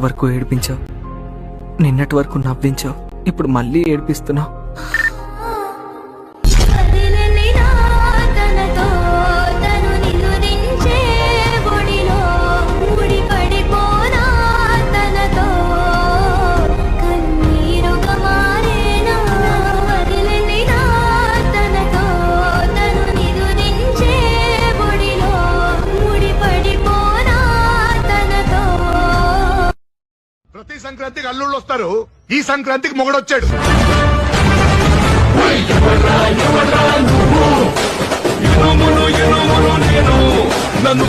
వరకు ఏడిపించావు, నిన్నటి వరకు నవ్వించావు, ఇప్పుడు మళ్ళీ ఏడిపిస్తున్నావు. ప్రతి సంక్రాంతికి అల్లుళ్ళు వస్తారు, ఈ సంక్రాంతికి మొగడొచ్చాడు. నన్ను